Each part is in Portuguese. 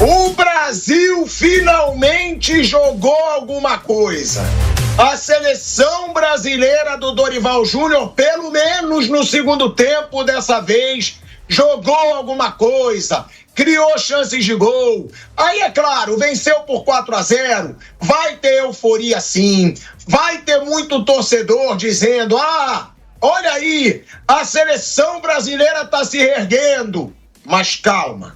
O Brasil finalmente jogou alguma coisa. A seleção brasileira do Dorival Júnior, pelo menos no segundo tempo dessa vez, jogou alguma coisa, criou chances de gol. Aí, é claro, venceu por 4-0, vai ter euforia sim, vai ter muito torcedor dizendo: olha aí, a seleção brasileira tá se reerguendo. Mas calma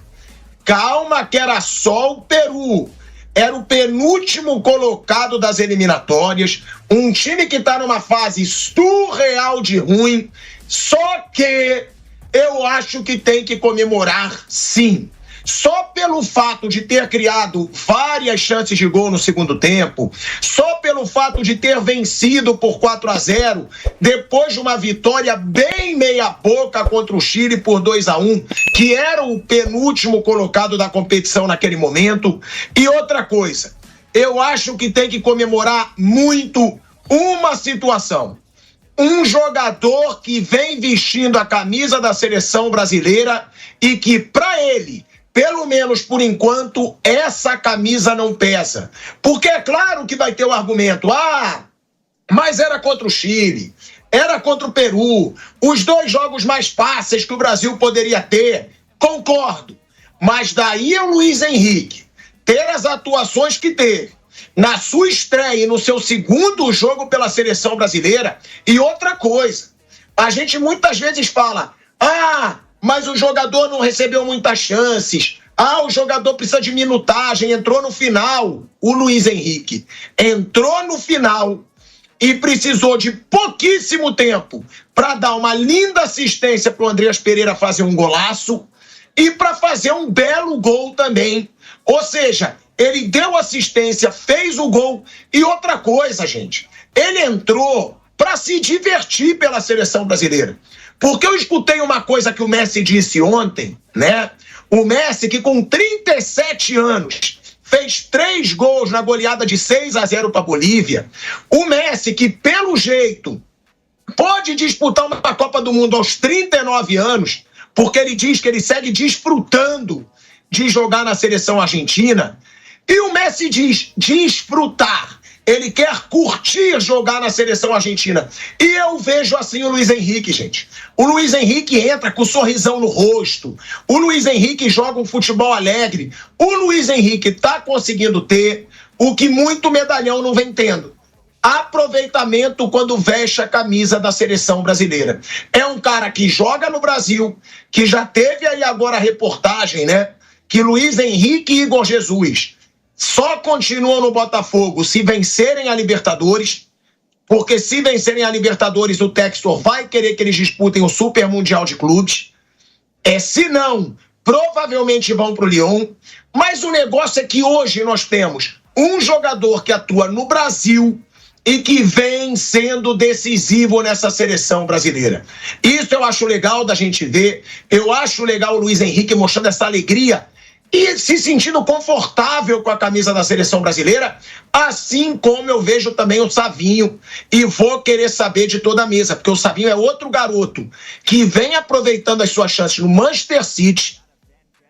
que era só o Peru. Era o penúltimo colocado das eliminatórias, um time que tá numa fase surreal de ruim, só que eu acho que tem que comemorar sim. Só pelo fato de ter criado várias chances de gol no segundo tempo, só pelo fato de ter vencido por 4-0, depois de uma vitória bem meia-boca contra o Chile por 2-1, que era o penúltimo colocado da competição naquele momento. E outra coisa, eu acho que tem que comemorar muito uma situação. Um jogador que vem vestindo a camisa da seleção brasileira e que, para ele, pelo menos por enquanto, essa camisa não pesa. Porque é claro que vai ter o argumento: mas era contra o Chile, era contra o Peru, os dois jogos mais fáceis que o Brasil poderia ter. Concordo. Mas daí o Luiz Henrique ter as atuações que teve na sua estreia e no seu segundo jogo pela seleção brasileira. E outra coisa, a gente muitas vezes fala: mas o jogador não recebeu muitas chances. O jogador precisa de minutagem, entrou no final. O Luiz Henrique entrou no final e precisou de pouquíssimo tempo para dar uma linda assistência para o Andreas Pereira fazer um golaço e para fazer um belo gol também. Ou seja, ele deu assistência, fez o gol. E outra coisa, gente, ele entrou para se divertir pela seleção brasileira. Porque eu escutei uma coisa que o Messi disse ontem, né? O Messi, que com 37 anos fez 3 gols na goleada de 6-0 para a Bolívia. O Messi, que pelo jeito pode disputar uma Copa do Mundo aos 39 anos, porque ele diz que ele segue desfrutando de jogar na seleção argentina. E o Messi diz desfrutar. Ele quer curtir jogar na seleção argentina. E eu vejo assim o Luiz Henrique, gente. O Luiz Henrique entra com um sorrisão no rosto. O Luiz Henrique joga um futebol alegre. O Luiz Henrique tá conseguindo ter o que muito medalhão não vem tendo: aproveitamento quando veste a camisa da seleção brasileira. É um cara que joga no Brasil, que já teve aí agora a reportagem, né? Que Luiz Henrique e Igor Jesus só continuam no Botafogo se vencerem a Libertadores, porque se vencerem a Libertadores, o Textor vai querer que eles disputem o Super Mundial de Clubes. Se não, provavelmente vão para o Lyon. Mas o negócio é que hoje nós temos um jogador que atua no Brasil e que vem sendo decisivo nessa seleção brasileira. Isso eu acho legal da gente ver. Eu acho legal o Luiz Henrique mostrando essa alegria e se sentindo confortável com a camisa da seleção brasileira, assim como eu vejo também o Savinho, e vou querer saber de toda a mesa, porque o Savinho é outro garoto que vem aproveitando as suas chances no Manchester City,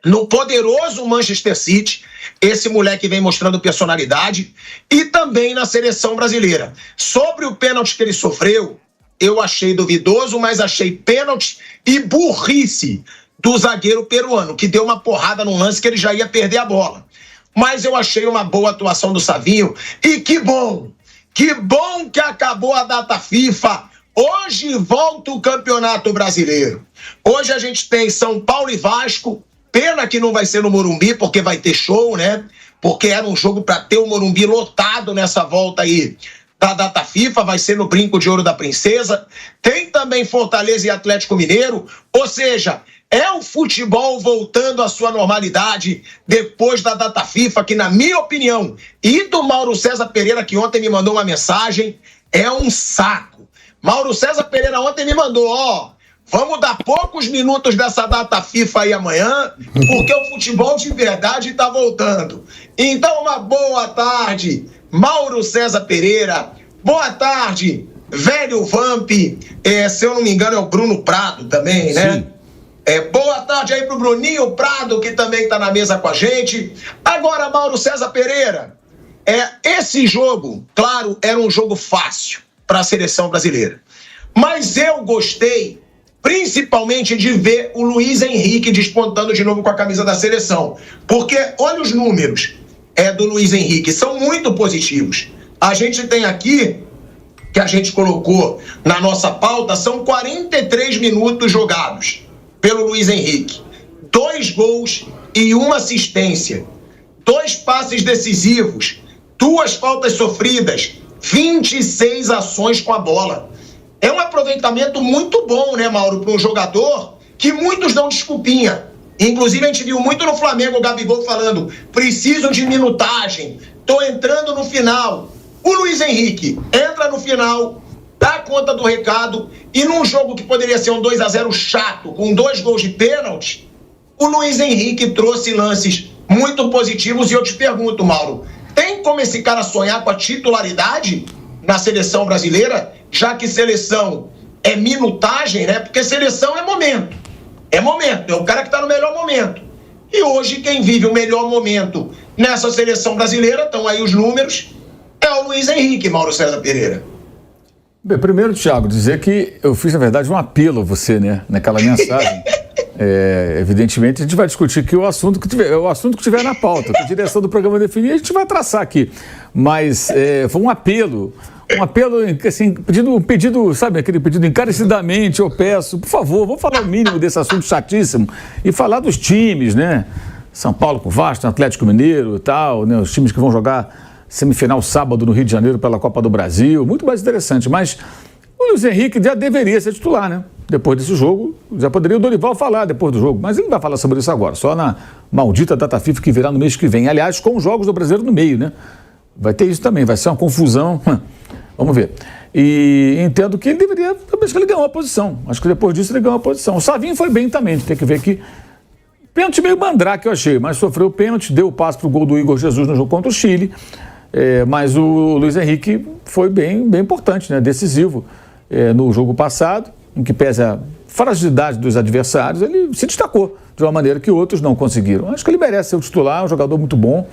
no poderoso Manchester City. Esse moleque vem mostrando personalidade, e também na seleção brasileira. Sobre o pênalti que ele sofreu, eu achei duvidoso, mas achei pênalti e burrice do zagueiro peruano, que deu uma porrada num lance que ele já ia perder a bola. Mas eu achei uma boa atuação do Savinho. E que bom que acabou a data FIFA. Hoje volta o Campeonato Brasileiro. Hoje a gente tem São Paulo e Vasco. Pena que não vai ser no Morumbi, porque vai ter show, né? Porque era um jogo para ter o Morumbi lotado nessa volta aí da data FIFA, vai ser no Brinco de Ouro da Princesa. Tem também Fortaleza e Atlético Mineiro. Ou seja, é o futebol voltando à sua normalidade depois da data FIFA, que, na minha opinião, e do Mauro César Pereira, que ontem me mandou uma mensagem, é um saco. Mauro César Pereira ontem me mandou: vamos dar poucos minutos dessa data FIFA aí amanhã, porque o futebol de verdade está voltando. Então, uma boa tarde, Mauro César Pereira. Boa tarde, velho Vamp. Se eu não me engano, é o Bruno Prado também, né? Sim. Boa tarde aí pro Bruninho Prado, que também está na mesa com a gente. Agora, Mauro César Pereira, esse jogo, claro, era um jogo fácil para a seleção brasileira. Mas eu gostei, principalmente, de ver o Luiz Henrique despontando de novo com a camisa da seleção. Porque olha os números do Luiz Henrique, são muito positivos. A gente tem aqui, que a gente colocou na nossa pauta, são 43 minutos jogados pelo Luiz Henrique. 2 gols e 1 assistência. 2 passes decisivos. 2 faltas sofridas. 26 ações com a bola. É um aproveitamento muito bom, né, Mauro, para um jogador que muitos dão desculpinha. Inclusive, a gente viu muito no Flamengo o Gabigol falando: preciso de minutagem, tô entrando no final. O Luiz Henrique entra no final, dá conta do recado, e num jogo que poderia ser um 2-0 chato, com 2 gols de pênalti, o Luiz Henrique trouxe lances muito positivos. E eu te pergunto, Mauro, tem como esse cara sonhar com a titularidade na seleção brasileira, já que seleção é minutagem, né? Porque seleção é momento. É momento, é o cara que está no melhor momento. E hoje quem vive o melhor momento nessa seleção brasileira, estão aí os números, é o Luiz Henrique, Mauro César Pereira. Bem, primeiro, Thiago, dizer que eu fiz, na verdade, um apelo a você, né? Naquela mensagem. Evidentemente, a gente vai discutir aqui o assunto que tiver na pauta, que a direção do programa definir, a gente vai traçar aqui. Mas foi um apelo, assim, um pedido, sabe, aquele pedido encarecidamente, eu peço, por favor, vamos falar o mínimo desse assunto chatíssimo e falar dos times, né? São Paulo com o Vasco, Atlético Mineiro e tal, né? Os times que vão jogar semifinal sábado no Rio de Janeiro pela Copa do Brasil, muito mais interessante. Mas o Luiz Henrique já deveria ser titular, né? Depois desse jogo, já poderia o Dorival falar depois do jogo, mas ele não vai falar sobre isso agora, só na maldita data FIFA que virá no mês que vem. Aliás, com os jogos do Brasileiro no meio, né? Vai ter isso também, vai ser uma confusão. Vamos ver. E entendo que ele deveria, acho que ele ganhou uma posição. Acho que depois disso ele ganhou uma posição. O Savinho foi bem também, tem que ver que pênalti meio mandrake eu achei, mas sofreu o pênalti, deu o passe para o gol do Igor Jesus no jogo contra o Chile. Mas o Luiz Henrique foi bem importante, né? Decisivo no jogo passado, em que pese a fragilidade dos adversários, ele se destacou de uma maneira que outros não conseguiram. Acho que ele merece ser o titular, um jogador muito bom.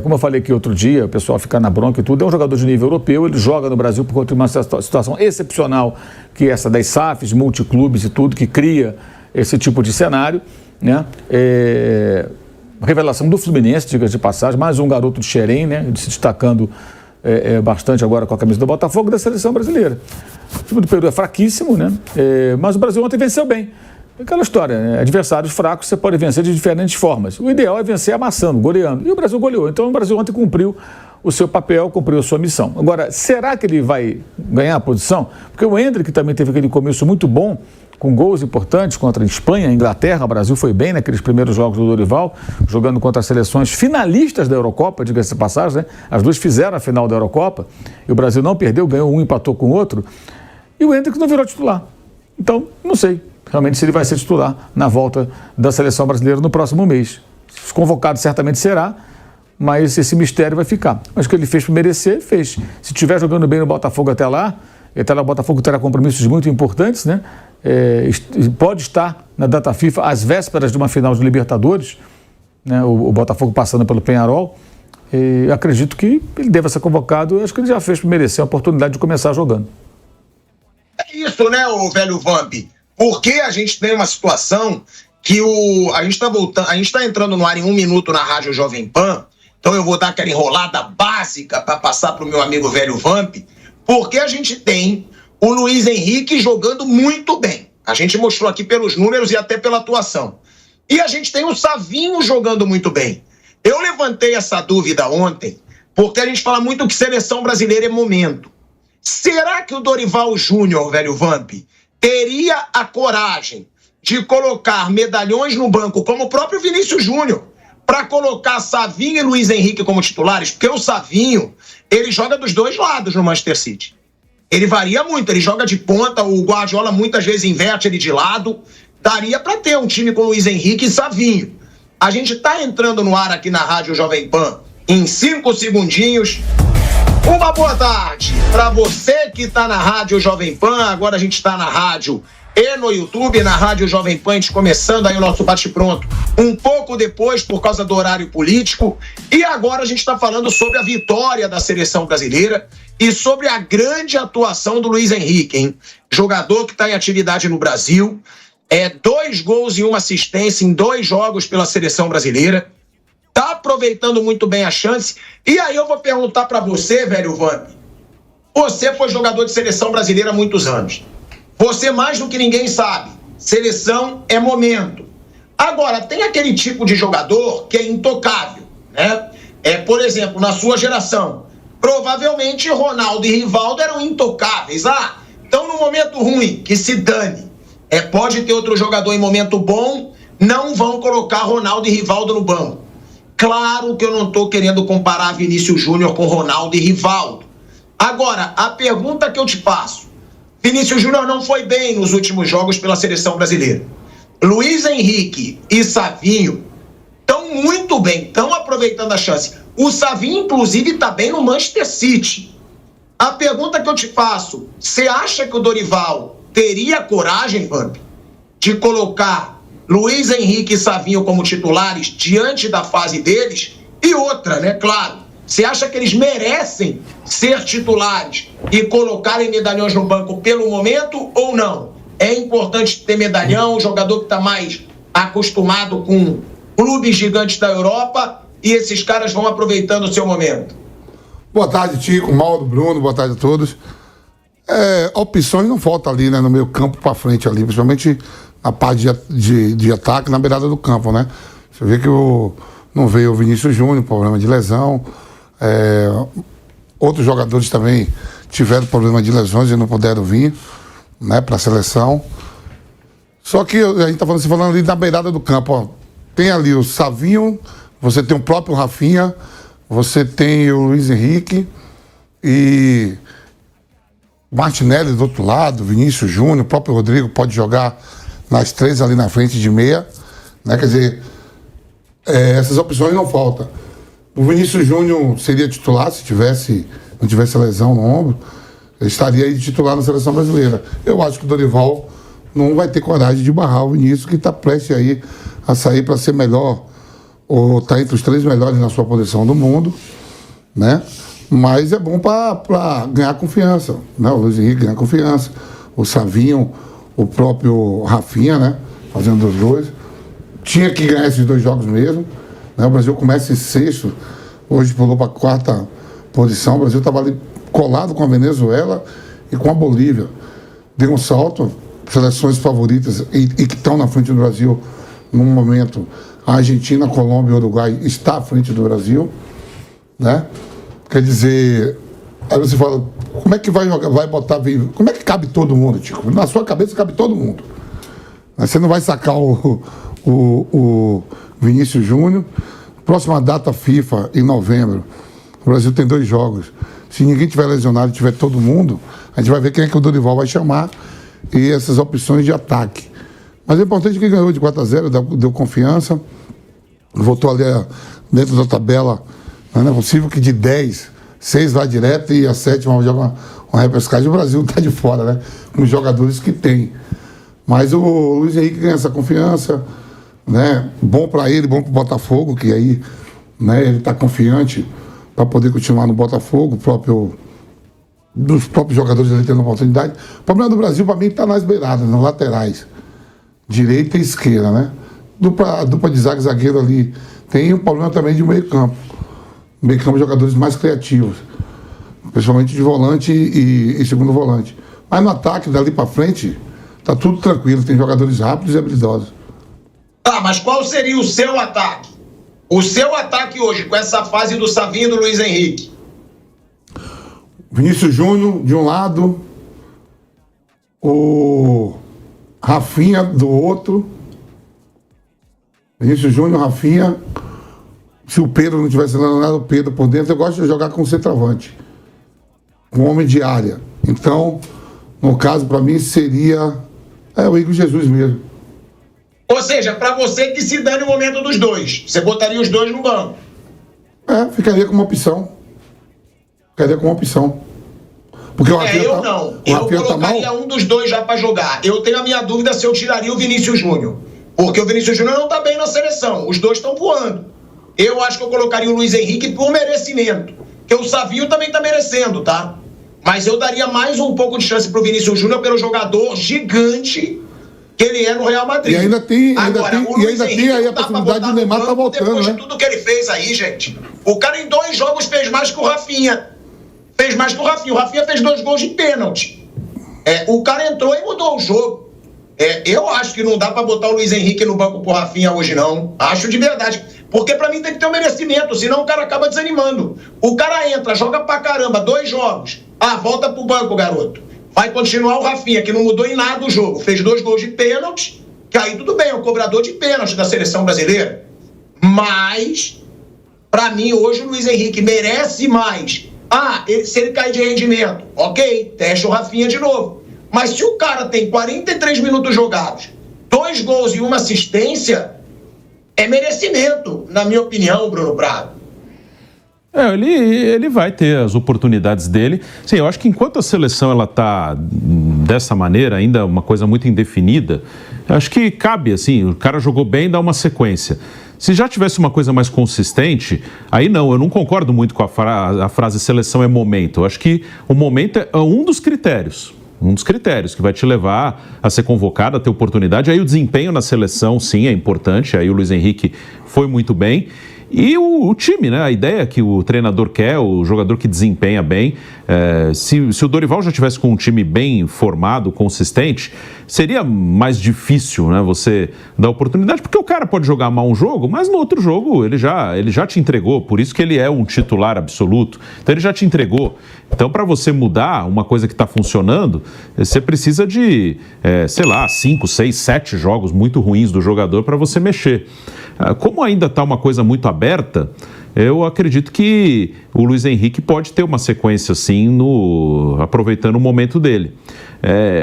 Como eu falei aqui outro dia, o pessoal fica na bronca e tudo, é um jogador de nível europeu, ele joga no Brasil por conta de uma situação excepcional, que é essa das SAFs, multiclubes e tudo, que cria esse tipo de cenário, né? Revelação do Fluminense, diga de passagem, mais um garoto de Xerém, né? Se destacando bastante agora com a camisa do Botafogo, da seleção brasileira. O time do Peru é fraquíssimo, né? Mas o Brasil ontem venceu bem. Aquela história, né? Adversários fracos você pode vencer de diferentes formas. O ideal é vencer amassando, goleando. E o Brasil goleou. Então o Brasil ontem cumpriu o seu papel, cumpriu a sua missão. Agora, será que ele vai ganhar a posição? Porque o Endrick também teve aquele começo muito bom, com gols importantes contra a Espanha, a Inglaterra. O Brasil foi bem naqueles primeiros jogos do Dorival, jogando contra as seleções finalistas da Eurocopa, diga-se de passagem, né? As duas fizeram a final da Eurocopa, e o Brasil não perdeu, ganhou um, empatou com o outro, e o Endrick não virou titular. Então, não sei realmente se ele vai ser titular na volta da seleção brasileira no próximo mês. Convocado certamente será, mas esse mistério vai ficar. Mas o que ele fez por merecer, fez. Se estiver jogando bem no Botafogo até lá, o Botafogo terá compromissos muito importantes, né? Pode estar na data FIFA às vésperas de uma final de Libertadores, né? O Botafogo passando pelo Peñarol. Acredito que ele deva ser convocado. Acho que ele já fez por merecer a oportunidade de começar jogando. É isso, né, o velho Vamp? Porque a gente tem uma situação que a gente está entrando no ar em 1 minuto na Rádio Jovem Pan, então eu vou dar aquela enrolada básica para passar para o meu amigo velho Vamp, porque a gente tem o Luiz Henrique jogando muito bem. A gente mostrou aqui pelos números e até pela atuação. E a gente tem o Savinho jogando muito bem. Eu levantei essa dúvida ontem, porque a gente fala muito que seleção brasileira é momento. Será que o Dorival Júnior, velho Vamp, teria a coragem de colocar medalhões no banco, como o próprio Vinícius Júnior, para colocar Savinho e Luiz Henrique como titulares? Porque o Savinho, ele joga dos dois lados no Manchester City. Ele varia muito, ele joga de ponta, o Guardiola muitas vezes inverte ele de lado. Daria para ter um time com Luiz Henrique e Savinho. A gente está entrando no ar aqui na Rádio Jovem Pan em 5 segundinhos. Uma boa tarde para você que está na Rádio Jovem Pan. Agora a gente está na rádio e no YouTube, na Rádio Jovem Pan, começando aí o nosso bate-pronto um pouco depois, por causa do horário político. E agora a gente está falando sobre a vitória da seleção brasileira e sobre a grande atuação do Luiz Henrique, hein? Jogador que está em atividade no Brasil, 2 gols e 1 assistência em 2 jogos pela seleção brasileira, tá aproveitando muito bem a chance. E aí eu vou perguntar para você, velho Vamp, você foi jogador de seleção brasileira há muitos anos. Você, mais do que ninguém sabe, seleção é momento. Agora, tem aquele tipo de jogador que é intocável, né? Por exemplo, na sua geração, provavelmente Ronaldo e Rivaldo eram intocáveis. Então no momento ruim, que se dane. Pode ter outro jogador em momento bom, não vão colocar Ronaldo e Rivaldo no banco. Claro que eu não estou querendo comparar Vinícius Júnior com Ronaldo e Rivaldo. Agora, a pergunta que eu te faço, Vinícius Júnior não foi bem nos últimos jogos pela seleção brasileira. Luiz Henrique e Savinho estão muito bem, estão aproveitando a chance. O Savinho, inclusive, está bem no Manchester City. A pergunta que eu te faço, você acha que o Dorival teria coragem, Vamp, de colocar Luiz Henrique e Savinho como titulares diante da fase deles? E outra, né, claro, você acha que eles merecem ser titulares e colocarem medalhões no banco pelo momento ou não? É importante ter medalhão, jogador que está mais acostumado com clubes gigantes da Europa, e esses caras vão aproveitando o seu momento. Boa tarde, Tico, Mauro, Bruno, boa tarde a todos. Opções não faltam ali, né, no meio campo para frente ali, principalmente na parte de ataque, na beirada do campo, né? Você vê que não veio o Vinícius Júnior, problema de lesão. Outros jogadores também tiveram problema de lesões e não puderam vir, né, para a seleção. Só que a gente está falando ali da beirada do campo, ó. Tem ali o Savinho, você tem o próprio Rafinha, você tem o Luiz Henrique e Martinelli do outro lado, Vinícius Júnior, o próprio Rodrigo pode jogar nas 3 ali na frente de meia, né? Quer dizer, essas opções não faltam. O Vinícius Júnior seria titular se não tivesse lesão no ombro, ele estaria aí de titular na seleção brasileira. Eu acho que o Dorival não vai ter coragem de barrar o Vinícius, que está prestes aí a sair para ser melhor, ou está entre os 3 melhores na sua posição do mundo, né? Mas é bom para ganhar confiança, né? O Luiz Henrique ganhar confiança, o Savinho, o próprio Rafinha, né? Fazendo os 2. Tinha que ganhar esses 2 jogos mesmo, né? O Brasil começa em 6º, hoje pulou para a 4ª posição. O Brasil estava ali colado com a Venezuela e com a Bolívia. Deu um salto, seleções favoritas e que estão na frente do Brasil no momento. A Argentina, a Colômbia e o Uruguai está à frente do Brasil, né? Quer dizer, aí você fala, como é que vai botar, como é que cabe todo mundo, Tico? Na sua cabeça cabe todo mundo. Você não vai sacar o Vinícius Júnior. Próxima data FIFA, em novembro, o Brasil tem 2 jogos. Se ninguém tiver lesionado e tiver todo mundo, a gente vai ver quem é que o Dorival vai chamar e essas opções de ataque. Mas é importante que ganhou de 4-0, deu confiança, voltou ali dentro da tabela. Não é possível que de 10, 6 vai direto e a 7ª joga uma repescagem. O Brasil está de fora, né? Com os jogadores que tem. Mas o Luiz Henrique ganha essa confiança, né? Bom para ele, bom para o Botafogo, que aí, né, ele está confiante para poder continuar no Botafogo, dos próprios jogadores ali tendo oportunidade. O problema do Brasil, para mim, está nas beiradas, nas laterais, direita e esquerda, né? Dupla de zagueiro ali. Tem um problema também de meio campo. Meio campo, jogadores mais criativos, principalmente de volante e segundo volante. Mas no ataque, dali para frente, tá tudo tranquilo, tem jogadores rápidos e habilidosos. Mas qual seria o seu ataque? O seu ataque hoje, com essa fase do Savinho e do Luiz Henrique? Vinícius Júnior, de um lado, o Rafinha do outro. Vinícius Júnior, Rafinha. Se o Pedro não tivesse nada, o Pedro por dentro, eu gosto de jogar com centroavante, com homem de área. Então, no caso, para mim, seria o Igor Jesus mesmo. Ou seja, para você que se dane o momento dos 2. Você botaria os 2 no banco. Ficaria como opção. Porque o Rafinha eu não. Eu colocaria um dos dois já para jogar. Eu tenho a minha dúvida se eu tiraria o Vinícius Júnior. Porque o Vinícius Júnior não tá bem na seleção. Os dois estão voando. Eu acho que eu colocaria o Luiz Henrique por merecimento. Porque o Savinho também tá merecendo, tá? Mas eu daria mais um pouco de chance pro Vinícius Júnior pelo jogador gigante que ele é no Real Madrid. E ainda tem aí a dá possibilidade de Neymar tá voltando, depois né? de tudo que ele fez aí, gente. O cara em 2 jogos fez mais que o Rafinha. O Rafinha fez 2 gols de pênalti. O cara entrou e mudou o jogo. Eu acho que não dá pra botar o Luiz Henrique no banco pro Rafinha hoje, não. Acho de verdade. Porque pra mim tem que ter um merecimento, senão o cara acaba desanimando. O cara entra, joga pra caramba, 2 jogos. Volta pro banco, garoto. Vai continuar o Rafinha, que não mudou em nada o jogo. Fez 2 gols de pênalti, que aí tudo bem, é o cobrador de pênalti da seleção brasileira. Mas, pra mim, hoje o Luiz Henrique merece mais. Se ele cair de rendimento, ok, testa o Rafinha de novo. Mas se o cara tem 43 minutos jogados, 2 gols e 1 assistência, é merecimento, na minha opinião, Bruno Prado. Ele vai ter as oportunidades dele. Sim, eu acho que enquanto a seleção ela tá dessa maneira, ainda uma coisa muito indefinida, acho que cabe, assim, o cara jogou bem, dá uma sequência. Se já tivesse uma coisa mais consistente, aí não, eu não concordo muito com a frase seleção é momento. Eu acho que o momento é um dos critérios. Um dos critérios que vai te levar a ser convocado, a ter oportunidade. Aí o desempenho na seleção, sim, é importante. Aí o Luiz Henrique foi muito bem. E o time, né? A ideia que o treinador quer, o jogador que desempenha bem. Se o Dorival já tivesse com um time bem formado, consistente, seria mais difícil, né, você dar oportunidade, porque o cara pode jogar mal um jogo, mas no outro jogo ele já te entregou, por isso que ele é um titular absoluto. Então ele já te entregou. Então, para você mudar uma coisa que está funcionando, você precisa de, 5, 6, 7 jogos muito ruins do jogador para você mexer. Como ainda está uma coisa muito aberta, eu acredito que o Luiz Henrique pode ter uma sequência assim, aproveitando o momento dele.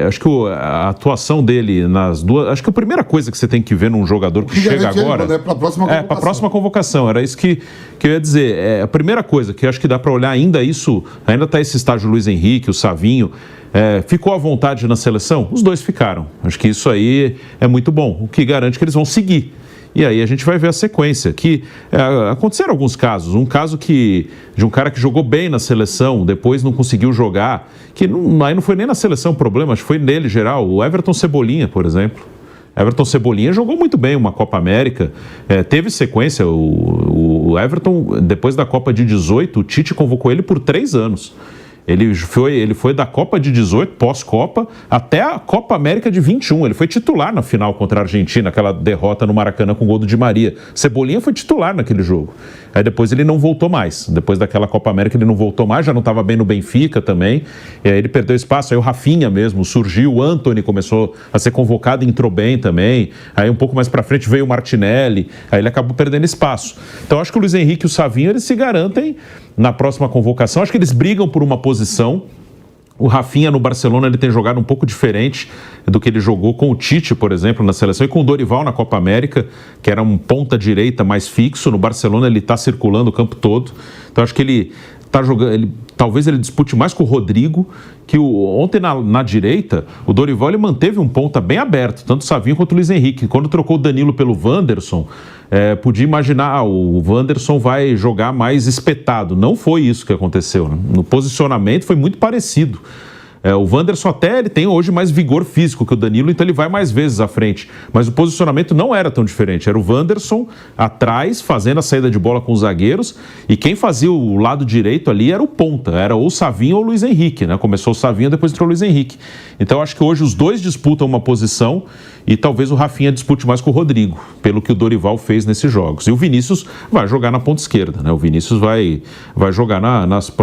Acho que a atuação dele nas duas... Acho que a primeira coisa que você tem que ver num jogador que chega agora... Para a próxima convocação. Era isso que eu ia dizer. A primeira coisa que eu acho que dá para olhar ainda está esse estágio Luiz Henrique, o Savinho... ficou à vontade na seleção? Os dois ficaram. Acho que isso aí é muito bom, o que garante que eles vão seguir. E aí a gente vai ver a sequência, que aconteceram alguns casos. Um caso de um cara que jogou bem na seleção, depois não conseguiu jogar, que aí não foi nem na seleção o problema, acho que foi nele geral. O Everton Cebolinha, por exemplo. Everton Cebolinha jogou muito bem uma Copa América, teve sequência. O Everton, depois da Copa de 18, o Tite convocou ele por 3 anos. Ele foi da Copa de 18, pós-Copa, até a Copa América de 21. Ele foi titular na final contra a Argentina, aquela derrota no Maracanã com o gol do Di Maria. Cebolinha foi titular naquele jogo. Aí depois ele não voltou mais. Depois daquela Copa América ele não voltou mais, já não estava bem no Benfica também. E aí ele perdeu espaço. Aí o Rafinha mesmo surgiu, o Antony começou a ser convocado e entrou bem também. Aí um pouco mais pra frente veio o Martinelli. Aí ele acabou perdendo espaço. Então acho que o Luiz Henrique e o Savinho, eles se garantem na próxima convocação. Acho que eles brigam por uma posição. O Rafinha no Barcelona ele tem jogado um pouco diferente do que ele jogou com o Tite, por exemplo, na seleção, e com o Dorival na Copa América, que era um ponta-direita mais fixo. No Barcelona ele está circulando o campo todo. Então acho que ele está jogando... Talvez ele dispute mais com o Rodrigo, que ontem na direita, o Dorival ele manteve um ponta bem aberto, tanto o Savinho quanto o Luiz Henrique. Quando trocou o Danilo pelo Wanderson, podia imaginar, o Wanderson vai jogar mais espetado. Não foi isso que aconteceu, né? No posicionamento foi muito parecido. O Wanderson até ele tem hoje mais vigor físico que o Danilo, então ele vai mais vezes à frente. Mas o posicionamento não era tão diferente. Era o Wanderson atrás, fazendo a saída de bola com os zagueiros, e quem fazia o lado direito ali era o ponta. Era ou o Savinho ou o Luiz Henrique, né? Começou o Savinho, depois entrou o Luiz Henrique. Então acho que hoje os dois disputam uma posição e talvez o Rafinha dispute mais com o Rodrigo, pelo que o Dorival fez nesses jogos. E o Vinícius vai jogar na ponta esquerda, né? O Vinícius vai jogar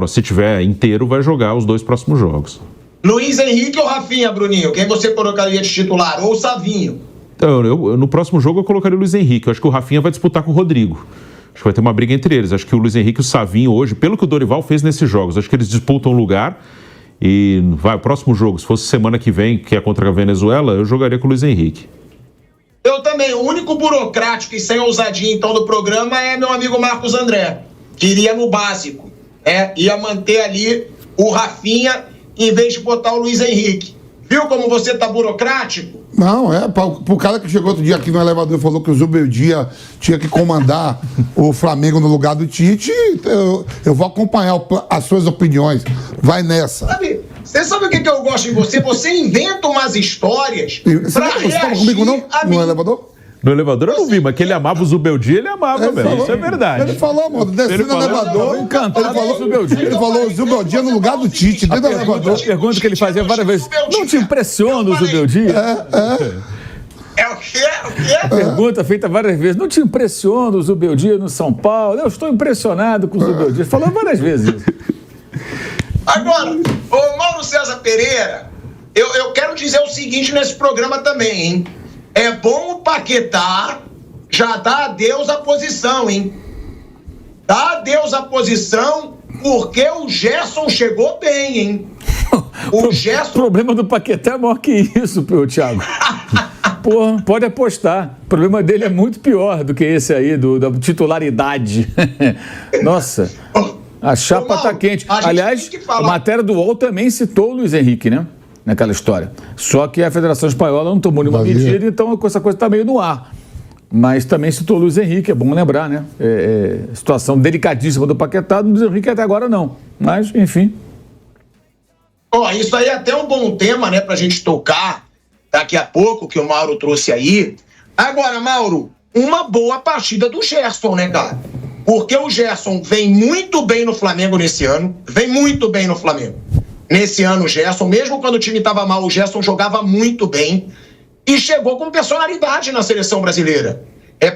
se tiver inteiro, vai jogar os 2 próximos jogos. Luiz Henrique ou Rafinha, Bruninho? Quem você colocaria de titular? Ou o Savinho? Então, no próximo jogo eu colocaria o Luiz Henrique. Eu acho que o Rafinha vai disputar com o Rodrigo. Acho que vai ter uma briga entre eles. Acho que o Luiz Henrique e o Savinho hoje, pelo que o Dorival fez nesses jogos, acho que eles disputam lugar. E o próximo jogo, se fosse semana que vem, que é contra a Venezuela, eu jogaria com o Luiz Henrique. Eu também. O único burocrático e sem ousadia, então, do programa é meu amigo Marcos André, que iria no básico. Ia manter ali o Rafinha em vez de botar o Luiz Henrique. Viu como você tá burocrático? Não, pro cara que chegou outro dia aqui no elevador e falou que o Zubeldia tinha que comandar o Flamengo no lugar do Tite, eu vou acompanhar as suas opiniões. Vai nessa. Você sabe o que eu gosto em você? Você inventa umas histórias pra reagir. Você estava comigo não? No elevador? No elevador eu não vi, mas que ele amava o Zubeldia, ele amava mesmo. Isso é verdade. Ele falou, mano, descendo no elevador. Ele falou o Zubeldia no lugar do Tite, dentro do elevador. A pergunta que ele fazia várias vezes: não te impressiona o Zubeldia? É o quê? A pergunta feita várias vezes: não te impressiona o Zubeldia no São Paulo? Eu estou impressionado com o Zubeldia. Falou várias vezes isso. Agora, ô Mauro César Pereira, eu quero dizer o seguinte nesse programa também, hein? É bom o Paquetá já dar adeus à posição, hein? Dá adeus à posição, porque o Gerson chegou bem, hein? O problema do Paquetá é maior que isso, Thiago. Porra, pode apostar. O problema dele é muito pior do que esse aí, da titularidade. Nossa, a chapa tá quente. Aliás, a matéria do UOL também citou o Luiz Henrique, né? Naquela história. Só que a Federação Espanhola não tomou nenhuma medida, então essa coisa está meio no ar. Mas também citou o Luiz Henrique, é bom lembrar, né? Situação delicadíssima do Paquetá, do Luiz Henrique até agora não. Mas, enfim. Isso aí é até um bom tema, né, pra gente tocar daqui a pouco, que o Mauro trouxe aí. Agora, Mauro, uma boa partida do Gerson, né, cara? Porque o Gerson vem muito bem no Flamengo nesse ano, Nesse ano, o Gerson, mesmo quando o time estava mal, o Gerson jogava muito bem e chegou com personalidade na seleção brasileira.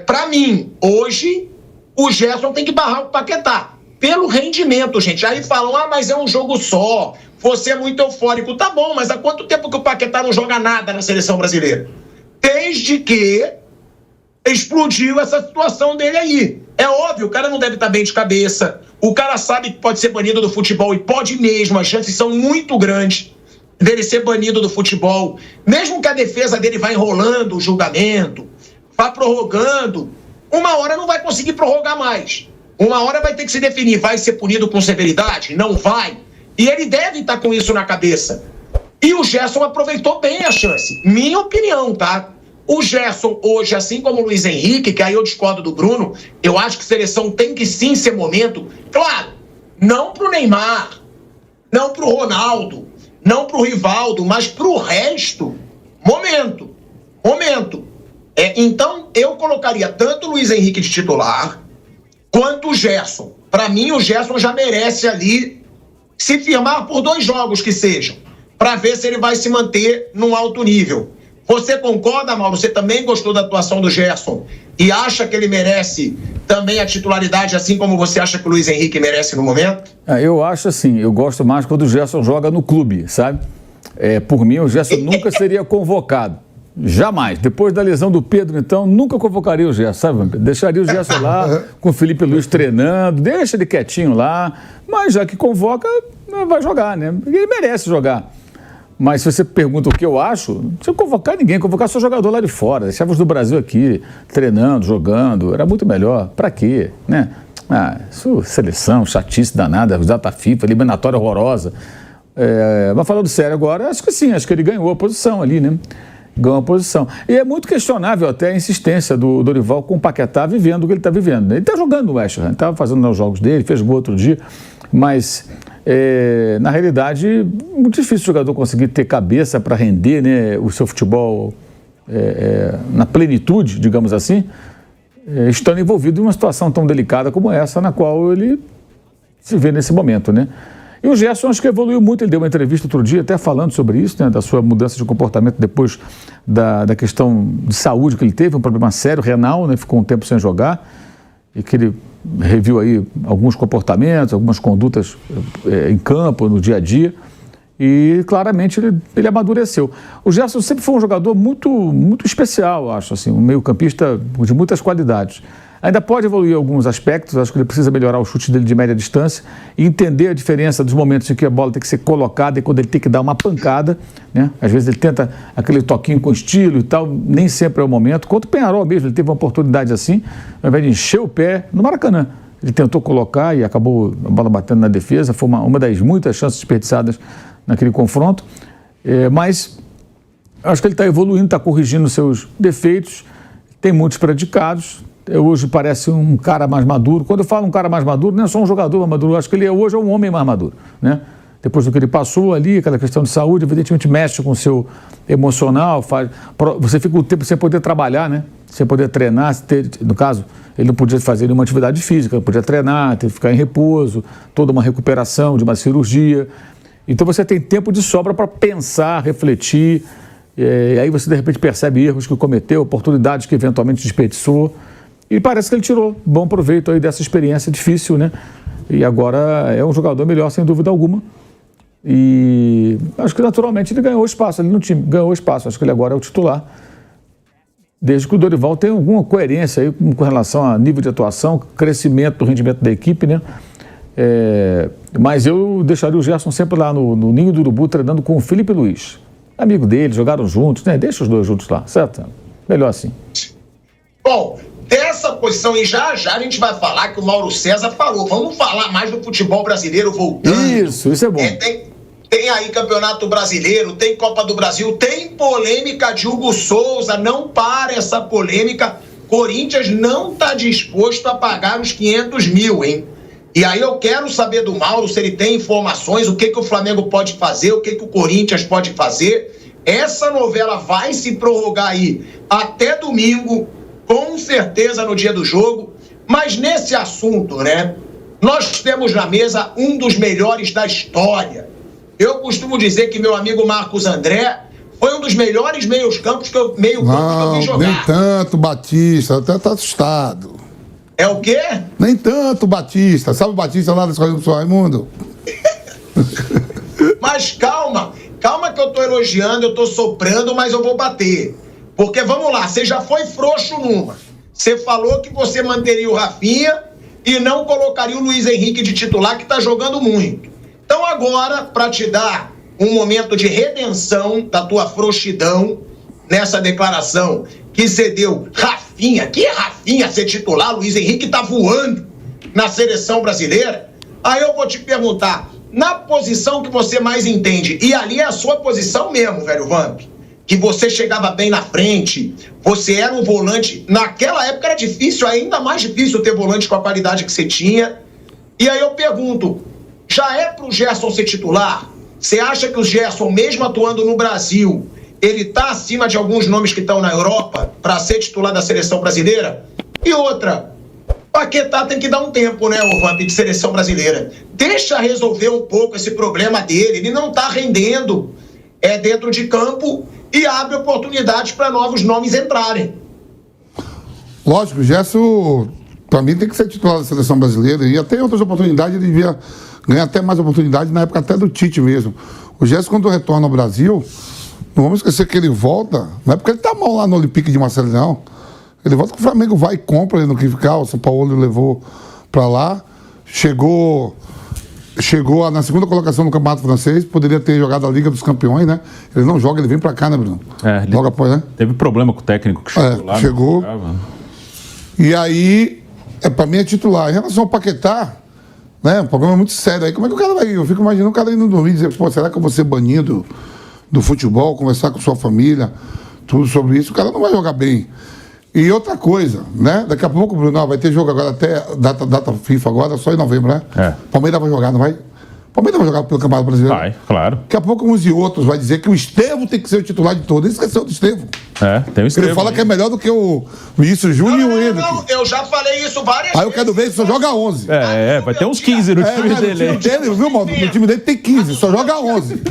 Pra mim, hoje, o Gerson tem que barrar o Paquetá. Pelo rendimento, gente. Aí falam, mas é um jogo só, você é muito eufórico. Tá bom, mas há quanto tempo que o Paquetá não joga nada na seleção brasileira? Desde que explodiu essa situação dele aí. É óbvio, o cara não deve estar bem de cabeça. O cara sabe que pode ser banido do futebol e pode mesmo, as chances são muito grandes dele ser banido do futebol. Mesmo que a defesa dele vá enrolando o julgamento, vá prorrogando, uma hora não vai conseguir prorrogar mais. Uma hora vai ter que se definir, vai ser punido com severidade? Não vai. E ele deve estar com isso na cabeça. E o Gerson aproveitou bem a chance. Minha opinião, tá? O Gerson hoje, assim como o Luiz Henrique, que aí eu discordo do Bruno, eu acho que seleção tem que sim ser momento, claro, não pro Neymar, não pro Ronaldo, não pro Rivaldo, mas pro resto, momento. Então, eu colocaria tanto o Luiz Henrique de titular, quanto o Gerson. Para mim, o Gerson já merece ali se firmar por 2 jogos que sejam, para ver se ele vai se manter num alto nível. Você concorda, Mauro? Você também gostou da atuação do Gerson e acha que ele merece também a titularidade, assim como você acha que o Luiz Henrique merece no momento? Eu acho assim, eu gosto mais quando o Gerson joga no clube, sabe? Por mim, o Gerson nunca seria convocado. Jamais. Depois da lesão do Pedro, então, nunca convocaria o Gerson, sabe? Deixaria o Gerson lá, com o Felipe Luiz treinando, deixa ele quietinho lá, mas já que convoca, vai jogar, né? Ele merece jogar. Mas se você pergunta o que eu acho, não precisa convocar ninguém, convocar só jogador lá de fora. Deixava os do Brasil aqui, treinando, jogando, era muito melhor. Pra quê, né? Isso, seleção, chatice danada, data FIFA, eliminatória horrorosa. Mas falando sério agora, acho que sim, acho que ele ganhou a posição ali, né? Ganhou a posição. E é muito questionável até a insistência do Dorival com o Paquetá vivendo o que ele está vivendo. Ele está jogando no West Ham, estava fazendo os jogos dele, fez gol outro dia, mas na realidade, muito difícil o jogador conseguir ter cabeça para render, né, o seu futebol na plenitude, digamos assim, estando envolvido em uma situação tão delicada como essa, na qual ele se vê nesse momento, né? E o Gerson acho que evoluiu muito, ele deu uma entrevista outro dia até falando sobre isso, né, da sua mudança de comportamento depois da questão de saúde que ele teve, um problema sério, renal, né, ficou um tempo sem jogar, e que ele reviu aí alguns comportamentos, algumas condutas em campo, no dia a dia, e claramente ele amadureceu. O Gerson sempre foi um jogador muito, muito especial, acho, assim, um meio-campista de muitas qualidades. Ainda pode evoluir em alguns aspectos, acho que ele precisa melhorar o chute dele de média distância e entender a diferença dos momentos em que a bola tem que ser colocada e quando ele tem que dar uma pancada, né? Às vezes ele tenta aquele toquinho com estilo e tal, nem sempre é o momento. Quanto o Peñarol mesmo, ele teve uma oportunidade assim, ao invés de encher o pé, no Maracanã, ele tentou colocar e acabou a bola batendo na defesa, foi uma das muitas chances desperdiçadas naquele confronto. Mas acho que ele está evoluindo, está corrigindo seus defeitos, tem muitos predicados. Hoje parece um cara mais maduro. Quando eu falo um cara mais maduro, não é só um jogador mais maduro, acho que ele hoje é um homem mais maduro, né? Depois do que ele passou ali, aquela questão de saúde, evidentemente mexe com o seu emocional, você fica o tempo sem poder trabalhar, né? Sem poder treinar, no caso, ele não podia fazer nenhuma atividade física, não podia treinar, ter que ficar em repouso, toda uma recuperação de uma cirurgia. Então você tem tempo de sobra para pensar, refletir, e aí você de repente percebe erros que cometeu, oportunidades que eventualmente desperdiçou, e parece que ele tirou bom proveito aí dessa experiência difícil, né? E agora é um jogador melhor, sem dúvida alguma. E acho que naturalmente ele ganhou espaço ali no time, ganhou espaço, acho que ele agora é o titular. Desde que o Dorival tenha alguma coerência aí com relação a nível de atuação, crescimento do rendimento da equipe, né? Mas eu deixaria o Gerson sempre lá no Ninho do Urubu, treinando com o Felipe Luiz. Amigo dele, jogaram juntos, né? Deixa os dois juntos lá, certo? Melhor assim. Bom, dessa posição, e já a gente vai falar que o Mauro César falou, vamos falar mais do futebol brasileiro voltando. Isso é bom. Tem aí Campeonato Brasileiro, tem Copa do Brasil, tem polêmica de Hugo Souza, não para essa polêmica. Corinthians não está disposto a pagar os 500 mil, hein? E aí eu quero saber do Mauro se ele tem informações, o que o Flamengo pode fazer, o que o Corinthians pode fazer. Essa novela vai se prorrogar aí até domingo, com certeza no dia do jogo. Mas nesse assunto, né, nós temos na mesa um dos melhores da história. Eu costumo dizer que meu amigo Marcos André foi um dos melhores meios-campos que eu vi jogar. Nem tanto, Batista, até tá assustado. É o quê? Nem tanto, Batista. Sabe o Batista lá da Escola do São Raimundo? Mas calma que eu tô elogiando, eu tô soprando, mas eu vou bater. Porque vamos lá, você já foi frouxo numa. Você falou que você manteria o Rafinha e não colocaria o Luiz Henrique de titular, que tá jogando muito. Então agora, para te dar um momento de redenção da tua frouxidão nessa declaração que você deu, Rafinha, que é Rafinha ser titular? Luiz Henrique tá voando na seleção brasileira. Aí eu vou te perguntar, na posição que você mais entende, e ali é a sua posição mesmo, velho Vamp, que você chegava bem na frente, você era um volante, naquela época era difícil, ainda mais difícil ter volante com a qualidade que você tinha. E aí eu pergunto, já é pro Gerson ser titular? Você acha que o Gerson, mesmo atuando no Brasil, ele tá acima de alguns nomes que estão na Europa para ser titular da seleção brasileira? E outra, Paquetá tem que dar um tempo, né, o Vamp, de seleção brasileira. Deixa resolver um pouco esse problema dele, ele não tá rendendo dentro de campo e abre oportunidades para novos nomes entrarem. Lógico, o Gerson, para mim, tem que ser titular da seleção brasileira e até em outras oportunidades ele devia ganhar até mais oportunidades, na época até do Tite mesmo. O Gerson, quando retorna ao Brasil, não vamos esquecer que ele volta, não é porque ele tá mal lá no Olympique de Marseille, não. Ele volta que o Flamengo vai e compra ele no que ficar, o São Paulo levou para lá, chegou na segunda colocação no Campeonato Francês, poderia ter jogado a Liga dos Campeões, né? Ele não joga, ele vem para cá, né, Bruno? Logo após, né? Teve problema com o técnico que chegou lá. Chegou. E aí, para mim é titular. Em relação ao Paquetá, né? Um problema muito sério aí. Como é que o cara vai? Eu fico imaginando o cara indo dormir e dizer, pô, será que eu vou ser banido do futebol, conversar com sua família, tudo sobre isso? O cara não vai jogar bem. E outra coisa, né? Daqui a pouco, Bruno, vai ter jogo agora até data FIFA agora, só em novembro, né? Palmeiras vai jogar, não vai? Palmeiras vai jogar pelo Campeonato Brasileiro. Vai, claro. Daqui a pouco uns e outros vai dizer que o Estevão tem que ser o titular de todos. Ele esqueceu do Estevão. Tem o Estevão. Ele fala que é melhor do que o Vinícius Júnior e o Henrique. Não, eu já falei isso várias vezes. Aí eu quero ver, ele só joga 11. Vai ter uns 15 no time dele. No time dele, viu, mano? No time dele tem 15, só joga 11.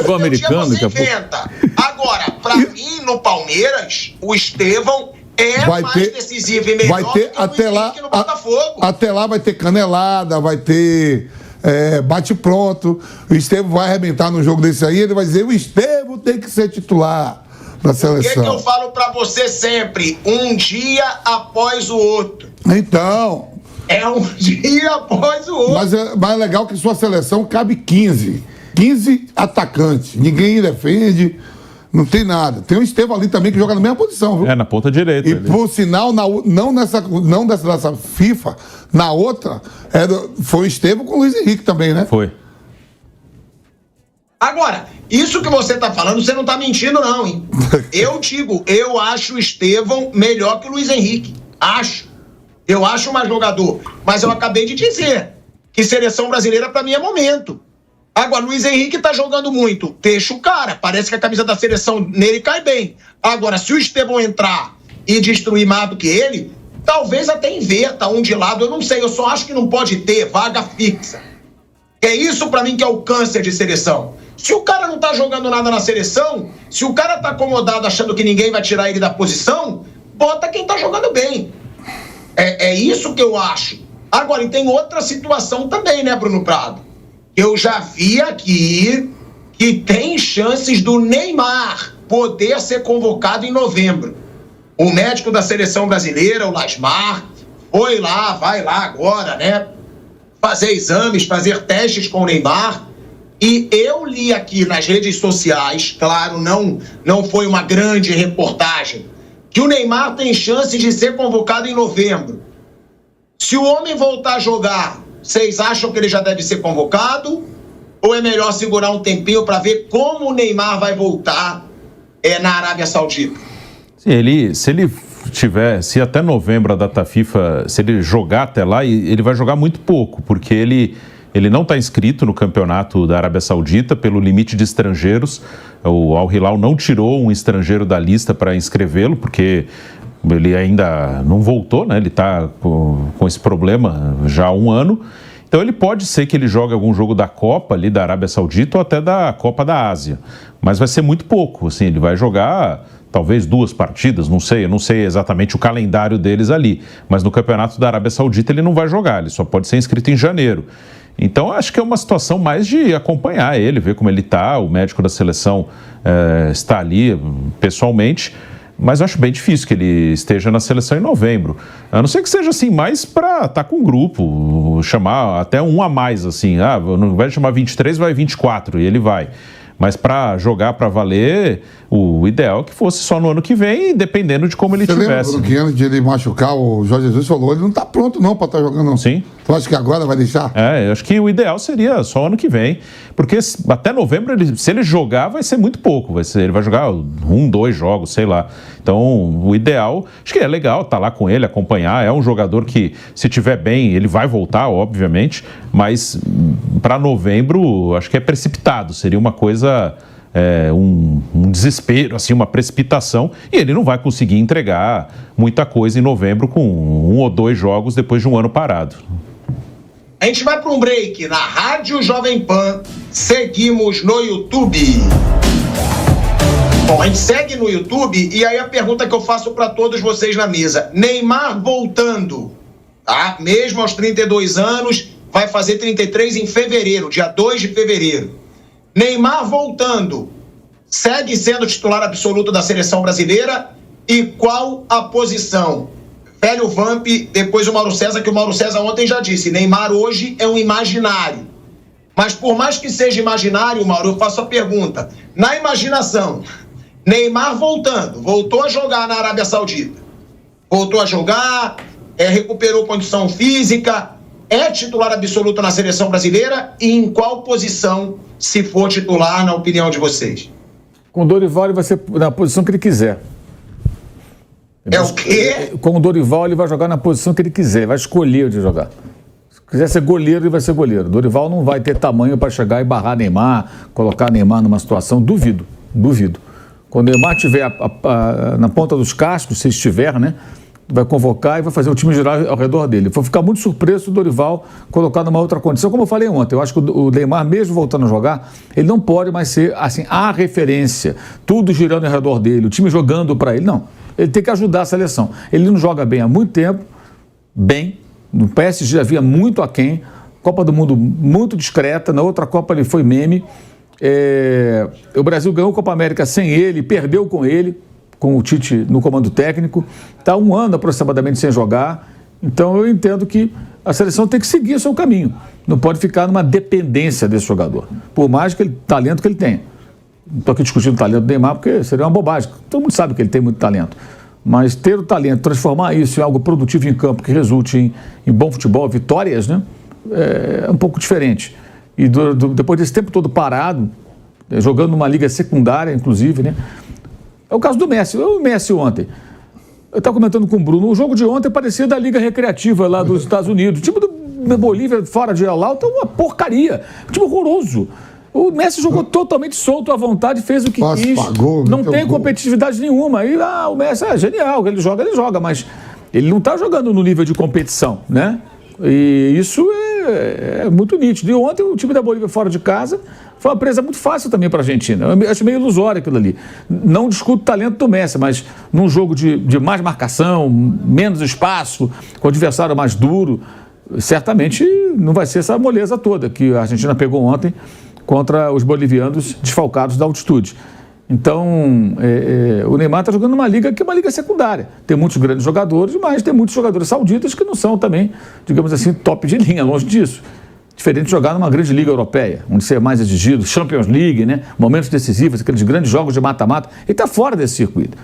O americano daqui a pouco. Agora, pra mim, no Palmeiras, o Estevão vai mais ter, decisivo e melhor vai ter, do que o até lá, no Botafogo. Até lá vai ter canelada, vai ter bate pronto. O Estevão vai arrebentar no jogo desse aí, ele vai dizer, o Estevão tem que ser titular da seleção. O que eu falo pra você sempre? Um dia após o outro. Então... É um dia após o outro. Mas é legal que sua seleção cabe 15. 15 atacantes. Ninguém defende, não tem nada. Tem o Estevão ali também que joga na mesma posição, viu? Na ponta direita. E por sinal, não dessa FIFA, na outra, foi o Estevão com o Luiz Henrique também, né? Foi. Agora, isso que você está falando, você não está mentindo não, hein? Eu acho o Estevão melhor que o Luiz Henrique. Eu acho mais jogador. Mas eu acabei de dizer que seleção brasileira para mim é momento. Agora, Luiz Henrique tá jogando muito. Deixa o cara. Parece que a camisa da seleção nele cai bem. Agora, se o Estevão entrar e destruir mais do que ele, talvez até inverta um de lado. Eu não sei. Eu só acho que não pode ter vaga fixa. É isso pra mim que é o câncer de seleção. Se o cara não tá jogando nada na seleção, se o cara tá acomodado achando que ninguém vai tirar ele da posição, bota quem tá jogando bem. É isso que eu acho. Agora, e tem outra situação também, né, Bruno Prado? Eu já vi aqui que tem chances do Neymar poder ser convocado em novembro. O médico da seleção brasileira, o Lasmar, vai lá agora, né? Fazer exames, fazer testes com o Neymar. E eu li aqui nas redes sociais, claro, não foi uma grande reportagem, que o Neymar tem chance de ser convocado em novembro. Se o homem voltar a jogar, vocês acham que ele já deve ser convocado? Ou é melhor segurar um tempinho para ver como o Neymar vai voltar na Arábia Saudita? Se até novembro a data FIFA, se ele jogar até lá, ele vai jogar muito pouco, porque ele não está inscrito no campeonato da Arábia Saudita pelo limite de estrangeiros. O Al Hilal não tirou um estrangeiro da lista para inscrevê-lo, porque ele ainda não voltou, né? Ele está com esse problema já há um ano. Então ele pode ser que ele jogue algum jogo da Copa ali da Arábia Saudita ou até da Copa da Ásia. Mas vai ser muito pouco, assim, ele vai jogar talvez 2 partidas, eu não sei exatamente o calendário deles ali. Mas no campeonato da Arábia Saudita ele não vai jogar, ele só pode ser inscrito em janeiro. Então acho que é uma situação mais de acompanhar ele, ver como ele está, o médico da seleção está ali pessoalmente. Mas eu acho bem difícil que ele esteja na seleção em novembro. A não ser que seja assim, mais para estar com um grupo, chamar até um a mais, assim. Não vai chamar 23, vai 24, e ele vai. Mas para jogar, para valer, o ideal é que fosse só no ano que vem, dependendo de como ele tivesse. Você lembra que antes de ele machucar, o Jorge Jesus falou, ele não está pronto não para estar jogando não. Sim. Tu acha que agora vai deixar? Eu acho que o ideal seria só ano que vem, porque até novembro, se ele jogar, vai ser muito pouco. Ele vai jogar 1, 2 jogos, sei lá. Então, o ideal, acho que é legal estar lá com ele, acompanhar. É um jogador que, se estiver bem, ele vai voltar, obviamente, mas para novembro, acho que é precipitado. Seria uma coisa... um desespero, assim, uma precipitação, e ele não vai conseguir entregar muita coisa em novembro com 1 ou 2 jogos depois de um ano parado. A gente vai para um break na Rádio Jovem Pan, seguimos no YouTube. Bom, a gente segue no YouTube e aí a pergunta que eu faço para todos vocês na mesa: Neymar voltando, tá? Mesmo aos 32 anos, vai fazer 33 em fevereiro, dia 2 de fevereiro. Neymar voltando, segue sendo titular absoluto da seleção brasileira? E qual a posição? Velho Vamp, depois o Mauro César, que o Mauro César ontem já disse, Neymar hoje é um imaginário. Mas por mais que seja imaginário, Mauro, eu faço a pergunta. Na imaginação, Neymar voltou a jogar na Arábia Saudita. Voltou a jogar, recuperou condição física, é titular absoluto na seleção brasileira? E em qual posição, se for titular, na opinião de vocês? Com o Dorival ele vai ser na posição que ele quiser. É o quê? Com o Dorival ele vai jogar na posição que ele quiser, vai escolher onde jogar. Se quiser ser goleiro, ele vai ser goleiro. Dorival não vai ter tamanho para chegar e barrar Neymar, colocar Neymar numa situação, duvido. Quando o Neymar estiver na ponta dos cascos, se estiver, né? Vai convocar e vai fazer o time girar ao redor dele. Vou ficar muito surpreso se o Dorival colocar numa outra condição, como eu falei ontem. Eu acho que o Neymar, mesmo voltando a jogar, ele não pode mais ser assim, a referência, tudo girando ao redor dele, o time jogando para ele. Não, ele tem que ajudar a seleção. Ele não joga bem há muito tempo, no PSG havia muito aquém, Copa do Mundo muito discreta, na outra Copa ele foi meme. O Brasil ganhou a Copa América sem ele, perdeu com ele, com o Tite no comando técnico, está 1 ano aproximadamente sem jogar. Então eu entendo que a seleção tem que seguir o seu caminho, não pode ficar numa dependência desse jogador, por mais que talento que ele tenha. Não estou aqui discutindo o talento do Neymar, porque seria uma bobagem, todo mundo sabe que ele tem muito talento, mas ter o talento, transformar isso em algo produtivo em campo, que resulte em bom futebol, vitórias, né, é um pouco diferente. E depois desse tempo todo parado, jogando numa liga secundária, inclusive, né? É o caso do Messi. O Messi ontem. Eu estava comentando com o Bruno, o jogo de ontem parecia da Liga Recreativa lá dos Estados Unidos. O time do Bolívia, fora de El Alto, é uma porcaria. Um time horroroso. O Messi jogou totalmente solto à vontade, fez o que quis. Pagou, não tem gol. competitividade nenhuma. E o Messi é genial, ele joga, mas ele não está jogando no nível de competição, né? E isso é muito nítido. E ontem o time da Bolívia fora de casa foi uma presa muito fácil também para a Argentina. Eu acho meio ilusório aquilo ali. Não discuto o talento do Messi, mas num jogo de mais marcação, menos espaço, com o adversário mais duro, certamente não vai ser essa moleza toda que a Argentina pegou ontem contra os bolivianos desfalcados da altitude. Então, o Neymar está jogando numa liga que é uma liga secundária. Tem muitos grandes jogadores, mas tem muitos jogadores sauditas que não são também, digamos assim, top de linha, longe disso. Diferente de jogar numa grande liga europeia, onde você é mais exigido, Champions League, né? Momentos decisivos, aqueles grandes jogos de mata-mata. Ele está fora desse circuito.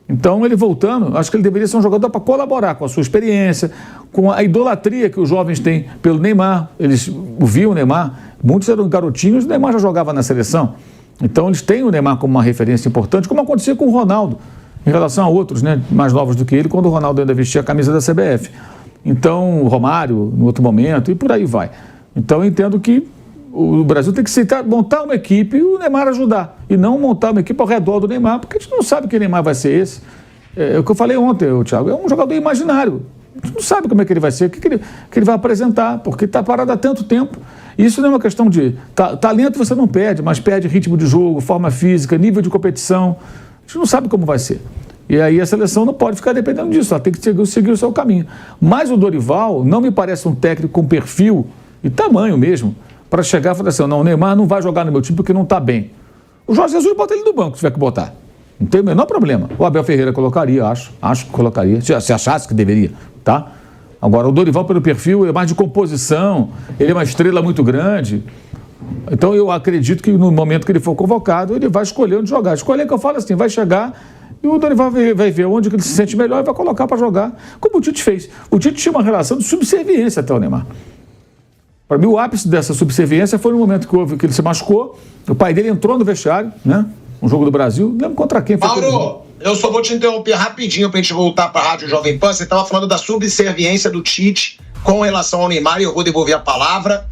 Então, ele voltando, acho que ele deveria ser um jogador para colaborar com a sua experiência, com a idolatria que os jovens têm pelo Neymar. Eles viam o Neymar, muitos eram garotinhos, o Neymar já jogava na seleção. Então, eles têm o Neymar como uma referência importante, como acontecia com o Ronaldo, em relação a outros, né, mais novos do que ele, quando o Ronaldo ainda vestia a camisa da CBF. Então, o Romário, no outro momento, e por aí vai. Então, eu entendo que o Brasil tem que montar uma equipe e o Neymar ajudar, e não montar uma equipe ao redor do Neymar, porque a gente não sabe que Neymar vai ser esse. É o que eu falei ontem, Thiago, é um jogador imaginário. A gente não sabe como é que ele vai ser, o que ele vai apresentar, porque está parado há tanto tempo. Isso não é uma questão de... Talento você não perde, mas perde ritmo de jogo, forma física, nível de competição. A gente não sabe como vai ser. E aí a seleção não pode ficar dependendo disso, ela tem que seguir o seu caminho. Mas o Dorival não me parece um técnico com perfil e tamanho mesmo para chegar e falar assim, não, o Neymar não vai jogar no meu time porque não está bem. O Jorge Jesus bota ele no banco se tiver que botar. Não tem o menor problema. O Abel Ferreira colocaria, acho que colocaria, se achasse que deveria, tá? Agora, o Dorival, pelo perfil, é mais de composição, ele é uma estrela muito grande. Então, eu acredito que no momento que ele for convocado, ele vai escolher onde jogar. Escolher que eu falo assim, vai chegar e o Dorival vai ver onde ele se sente melhor e vai colocar para jogar, como o Tite fez. O Tite tinha uma relação de subserviência até o Neymar. Para mim, o ápice dessa subserviência foi no momento que ele se machucou, o pai dele entrou no vestiário, né? Um jogo do Brasil, não lembro contra quem foi. Mauro, eu só vou te interromper rapidinho pra gente voltar pra Rádio Jovem Pan. Você estava falando da subserviência do Tite com relação ao Neymar e eu vou devolver a palavra.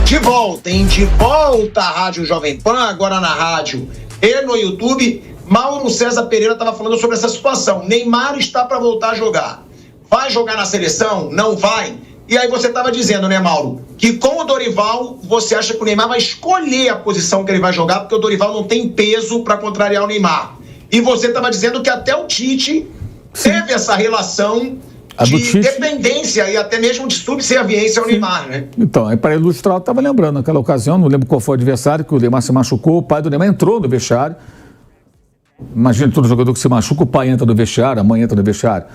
De volta, hein? De volta à Rádio Jovem Pan, agora na rádio e no YouTube. Mauro César Pereira estava falando sobre essa situação. Neymar está para voltar a jogar. Vai jogar na seleção? Não vai? E aí você estava dizendo, né, Mauro, que com o Dorival, você acha que o Neymar vai escolher a posição que ele vai jogar, porque o Dorival não tem peso para contrariar o Neymar. E você estava dizendo que até o Tite teve essa relação de dependência e até mesmo de subserviência ao Neymar, né? Então, aí para ilustrar, eu estava lembrando, naquela ocasião, não lembro qual foi o adversário, que o Neymar se machucou, o pai do Neymar entrou no vestiário. Imagina todo jogador que se machuca, o pai entra no vestiário, a mãe entra no vestiário.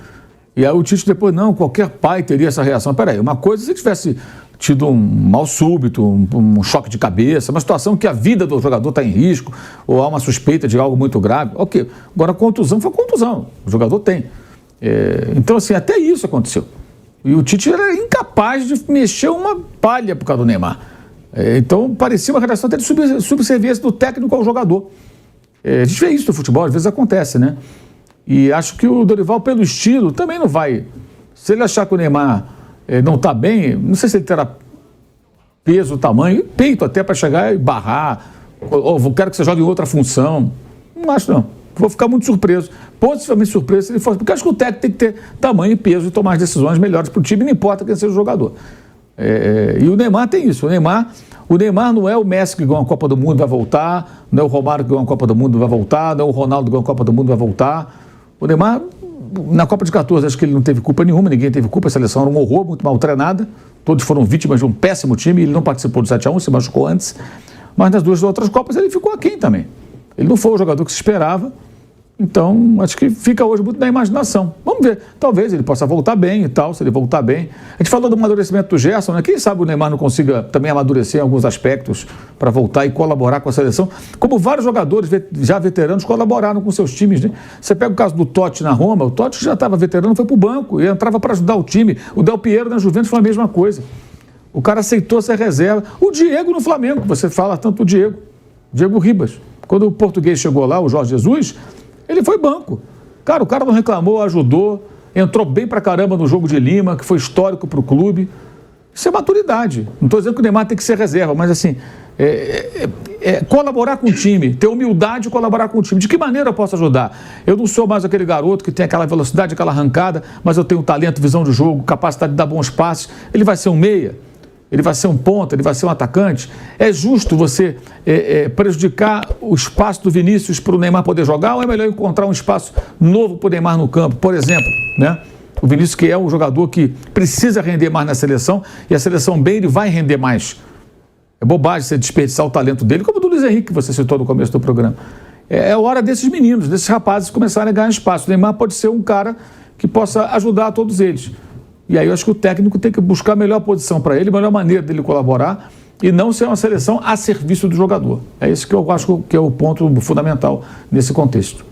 E aí o Tite depois, não, qualquer pai teria essa reação. Peraí, uma coisa se tivesse tido um mal súbito, um choque de cabeça, uma situação que a vida do jogador está em risco, ou há uma suspeita de algo muito grave, ok. Agora, contusão foi contusão, o jogador tem. Então, assim, até isso aconteceu. E o Tite era incapaz de mexer uma palha por causa do Neymar. Então, parecia uma relação até de subserviência do técnico ao jogador. A gente vê isso no futebol, às vezes acontece, né? E acho que o Dorival, pelo estilo, também não vai... Se ele achar que o Neymar não está bem, não sei se ele terá peso, tamanho, peito até para chegar e barrar, ou quero que você jogue em outra função. Não acho, não. Vou ficar muito surpreso, possivelmente surpreso se ele fosse, porque acho que o técnico tem que ter tamanho e peso e tomar as decisões melhores para o time, não importa quem seja o jogador. E o Neymar tem isso. O Neymar não é o Messi que ganhou a Copa do Mundo e vai voltar, não é o Romário que ganhou a Copa do Mundo e vai voltar, não é o Ronaldo que ganhou a Copa do Mundo e vai voltar. O Neymar, na Copa de 14, acho que ele não teve culpa nenhuma, ninguém teve culpa, a seleção era um horror, muito mal treinada, todos foram vítimas de um péssimo time, ele não participou do 7-1, se machucou antes, mas nas duas outras Copas ele ficou aquém também. Ele não foi o jogador que se esperava, então acho que fica hoje muito na imaginação. Vamos ver, talvez ele possa voltar bem e tal, se ele voltar bem. A gente falou do amadurecimento do Gerson, né? Quem sabe o Neymar não consiga também amadurecer em alguns aspectos para voltar e colaborar com a seleção, como vários jogadores já veteranos colaboraram com seus times, né? Você pega o caso do Totti na Roma, o Totti já estava veterano, foi para o banco e entrava para ajudar o time. O Del Piero na Juventus foi a mesma coisa. O cara aceitou ser reserva. O Diego no Flamengo, você fala tanto do Diego. Diego Ribas. Quando o português chegou lá, o Jorge Jesus, ele foi banco. Cara, o cara não reclamou, ajudou, entrou bem pra caramba no jogo de Lima, que foi histórico pro clube. Isso é maturidade. Não estou dizendo que o Neymar tem que ser reserva, mas assim, colaborar com o time, ter humildade e colaborar com o time. De que maneira eu posso ajudar? Eu não sou mais aquele garoto que tem aquela velocidade, aquela arrancada, mas eu tenho talento, visão de jogo, capacidade de dar bons passes. Ele vai ser um meia, ele vai ser um ponta, ele vai ser um atacante. É justo você prejudicar o espaço do Vinícius para o Neymar poder jogar, ou é melhor encontrar um espaço novo para o Neymar no campo? Por exemplo, né? O Vinícius, que é um jogador que precisa render mais na seleção, e a seleção bem, ele vai render mais. É bobagem você desperdiçar o talento dele, como o do Luiz Henrique, que você citou no começo do programa. É hora desses meninos, desses rapazes começarem a ganhar espaço. O Neymar pode ser um cara que possa ajudar a todos eles. E aí eu acho que o técnico tem que buscar a melhor posição para ele, a melhor maneira dele colaborar, e não ser uma seleção a serviço do jogador. É isso que eu acho que é o ponto fundamental nesse contexto.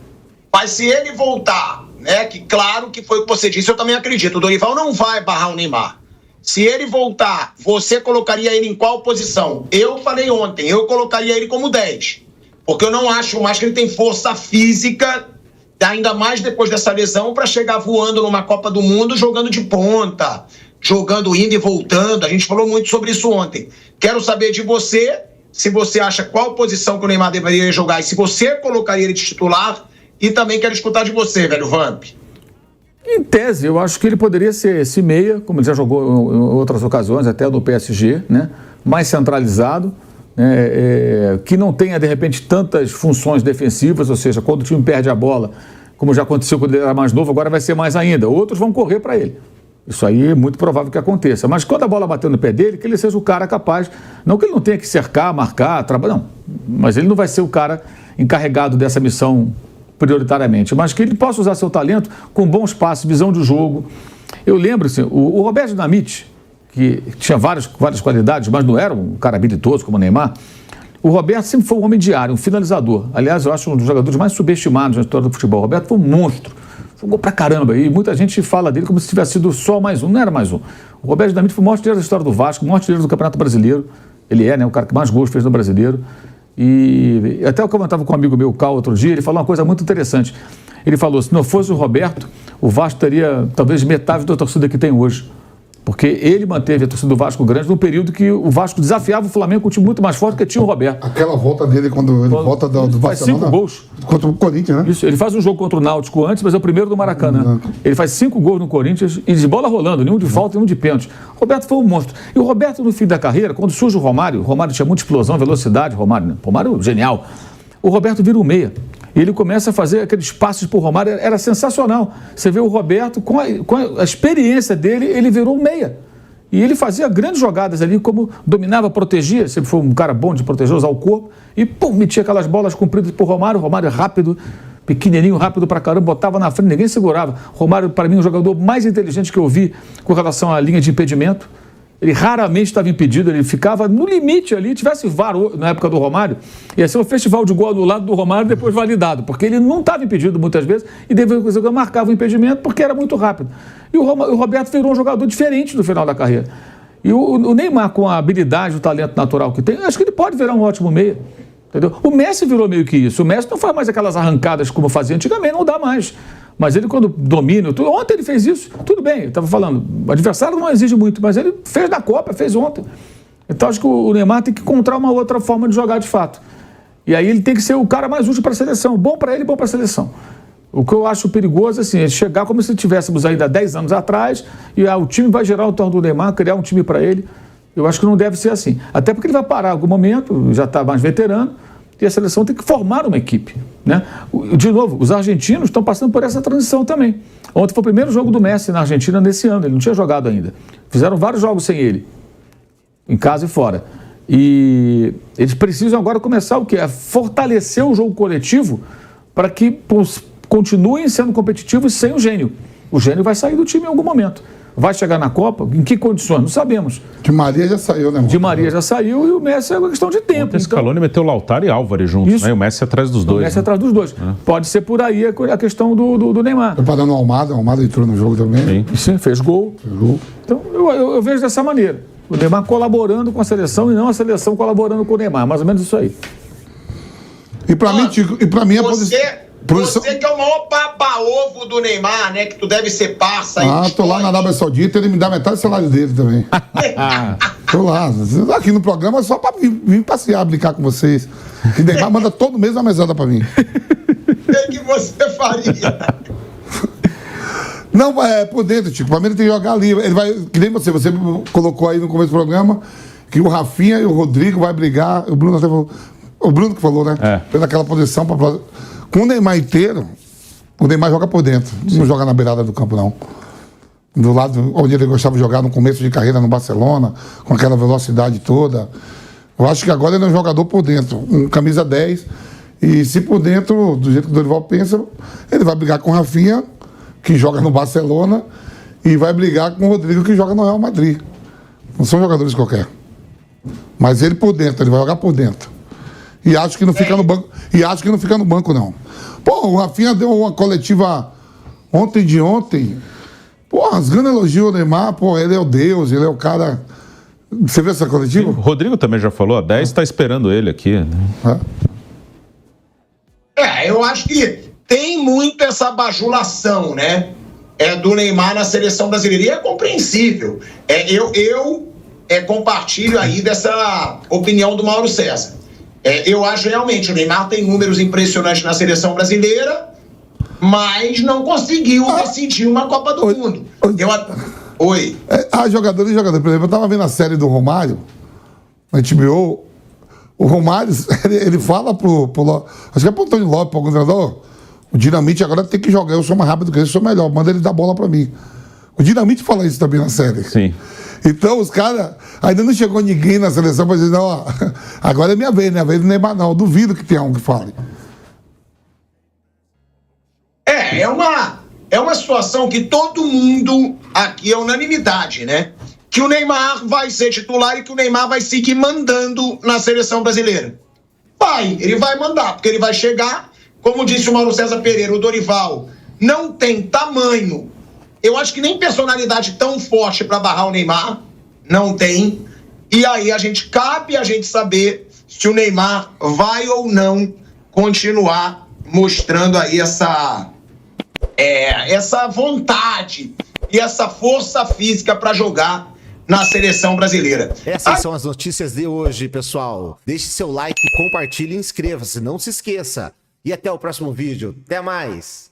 Mas se ele voltar, né, que claro que foi o que você disse, eu também acredito, o Dorival não vai barrar o Neymar. Se ele voltar, você colocaria ele em qual posição? Eu falei ontem, eu colocaria ele como 10. Porque eu não acho mais que ele tem força física, ainda mais depois dessa lesão, para chegar voando numa Copa do Mundo jogando de ponta, jogando indo e voltando. A gente falou muito sobre isso ontem. Quero saber de você, se você acha qual posição que o Neymar deveria jogar e se você colocaria ele de titular. E também quero escutar de você, velho Vamp. Em tese, eu acho que ele poderia ser esse meia, como ele já jogou em outras ocasiões, até no PSG, né? Mais centralizado, né? Que não tenha, de repente, tantas funções defensivas, ou seja, quando o time perde a bola, como já aconteceu quando ele era mais novo, agora vai ser mais ainda. Outros vão correr para ele. Isso aí é muito provável que aconteça. Mas quando a bola bater no pé dele, que ele seja o cara capaz, não que ele não tenha que cercar, marcar, trabalhar, não. Mas ele não vai ser o cara encarregado dessa missão prioritariamente, mas que ele possa usar seu talento com bons passes, visão de jogo. Eu lembro, assim, o Roberto Dinamite, que tinha várias qualidades, mas não era um cara habilidoso como o Neymar. O Roberto sempre foi um homem de área, um finalizador. Aliás, eu acho um dos jogadores mais subestimados na história do futebol. O Roberto foi um monstro, jogou pra caramba, e muita gente fala dele como se tivesse sido só mais um, não era mais um. O Roberto Dinamite foi o maior artilheiro da história do Vasco, o maior artilheiro do Campeonato Brasileiro. Ele é, né, o cara que mais gols fez no Brasileiro. E até eu comentava com um amigo meu, Cal, outro dia, ele falou uma coisa muito interessante. Ele falou, se não fosse o Roberto, o Vasco teria talvez metade da torcida que tem hoje. Porque ele manteve a torcida do Vasco grande num período que o Vasco desafiava o Flamengo com um time muito mais forte que tinha o Roberto. Aquela volta dele quando ele volta do Barcelona. Faz 5 gols. Contra o Corinthians, né? Isso, ele faz um jogo contra o Náutico antes, mas é o primeiro do Maracanã. Ele faz 5 gols no Corinthians e de bola rolando, nenhum de falta e nenhum de pênalti. O Roberto foi um monstro. E o Roberto, no fim da carreira, quando surge o Romário tinha muita explosão, velocidade, Romário genial. O Roberto vira um meia. E ele começa a fazer aqueles passes por Romário, era sensacional. Você vê o Roberto, com a experiência dele, ele virou um meia. E ele fazia grandes jogadas ali, como dominava, protegia, sempre foi um cara bom de proteger, usar o corpo, e pum, metia aquelas bolas compridas por Romário rápido, pequenininho, rápido pra caramba, botava na frente, ninguém segurava. Romário, para mim, é o jogador mais inteligente que eu vi com relação à linha de impedimento. Ele raramente estava impedido, ele ficava no limite ali, tivesse VAR na época do Romário, ia ser um festival de gol anulado do Romário depois validado, porque ele não estava impedido muitas vezes e marcava o impedimento porque era muito rápido. E o Roberto virou um jogador diferente no final da carreira. E o Neymar, com a habilidade, o talento natural que tem, acho que ele pode virar um ótimo meia. Entendeu? O Messi virou meio que isso. O Messi não faz mais aquelas arrancadas como fazia antigamente, não dá mais. Mas ele, quando domina, ontem ele fez isso, tudo bem, eu estava falando, o adversário não exige muito, mas ele fez na Copa, fez ontem. Então acho que o Neymar tem que encontrar uma outra forma de jogar de fato. E aí ele tem que ser o cara mais útil para a seleção, bom para ele e bom para a seleção. O que eu acho perigoso assim, é chegar como se tivéssemos ainda 10 anos atrás e o time vai girar o torno do Neymar, criar um time para ele. Eu acho que não deve ser assim. Até porque ele vai parar em algum momento, já está mais veterano, e a seleção tem que formar uma equipe, né? De novo, os argentinos estão passando por essa transição também. Ontem foi o primeiro jogo do Messi na Argentina nesse ano, ele não tinha jogado ainda. Fizeram vários jogos sem ele, em casa e fora. E eles precisam agora começar o quê? A fortalecer o jogo coletivo para que continuem sendo competitivos sem o gênio. O gênio vai sair do time em algum momento. Vai chegar na Copa? Em que condições? Não sabemos. Di Maria já saiu, né? Di Maria já saiu e o Messi é uma questão de tempo. O Scaloni meteu Lautaro e Álvares juntos, né? E o Messi atrás dos dois. O Messi atrás dos dois. Pode ser por aí a questão do Neymar. Preparando o Almada entrou no jogo também. Sim, fez gol. Então eu vejo dessa maneira. O Neymar colaborando com a seleção e não a seleção colaborando com o Neymar. Mais ou menos isso aí. E pra mim, Tico, a posição... Você que é o maior baba-ovo do Neymar, né? Que tu deve ser parça aí. Tô lá na Arábia Saudita, ele me dá metade do salário dele também. Tô lá. Aqui no programa só pra vir passear, brincar com vocês. E Neymar manda todo mês uma mesada pra mim. O que você faria? Não, por dentro, Tico. O Palmeiras tem que jogar ali. Ele vai, que nem você colocou aí no começo do programa, que o Rafinha e o Rodrigo vai brigar. O Bruno até falou. O Bruno que falou, né? Pela aquela posição pra próxima. Com o Neymar inteiro, o Neymar joga por dentro. Não joga na beirada do campo, não. Do lado onde ele gostava de jogar no começo de carreira no Barcelona, com aquela velocidade toda. Eu acho que agora ele é um jogador por dentro, um camisa 10. E se por dentro, do jeito que o Dorival pensa, ele vai brigar com o Rafinha, que joga no Barcelona, e vai brigar com o Rodrigo, que joga no Real Madrid. Não são jogadores qualquer. Mas ele por dentro, ele vai jogar por dentro. E acho que não fica no banco. E acho que não fica no banco, não. Pô, o Rafinha deu uma coletiva ontem. Pô, rasgando elogio ao Neymar, pô, ele é o Deus, ele é o cara. Você viu essa coletiva? O Rodrigo também já falou, a 10 está esperando ele aqui. Né? Eu acho que tem muito essa bajulação, né? Do Neymar na seleção brasileira. E é compreensível. Eu compartilho aí dessa opinião do Mauro César. Eu acho realmente, o Neymar tem números impressionantes na seleção brasileira, mas não conseguiu decidir uma Copa do Mundo. Oi. Jogador. Por exemplo, eu tava vendo a série do Romário, na HBO. O Romário, ele fala pro acho que é pro Antônio Lopes, pro algum treinador, o Dinamite agora tem que jogar, eu sou mais rápido que ele, eu sou melhor, manda ele dar bola pra mim. O Dinamite fala isso também na série. Sim. Então, os caras, ainda não chegou ninguém na seleção pra dizer, não, ó, agora é minha vez do Neymar, não. Eu duvido que tenha um que fale. É uma situação que todo mundo aqui é unanimidade, né? Que o Neymar vai ser titular e que o Neymar vai seguir mandando na seleção brasileira. Ele vai mandar, porque ele vai chegar, como disse o Mauro César Pereira, o Dorival não tem tamanho. Eu acho que nem personalidade tão forte para barrar o Neymar, não tem. E aí cabe a gente saber se o Neymar vai ou não continuar mostrando aí essa vontade e essa força física para jogar na seleção brasileira. Essas são as notícias de hoje, pessoal. Deixe seu like, compartilhe e inscreva-se. Não se esqueça. E até o próximo vídeo. Até mais.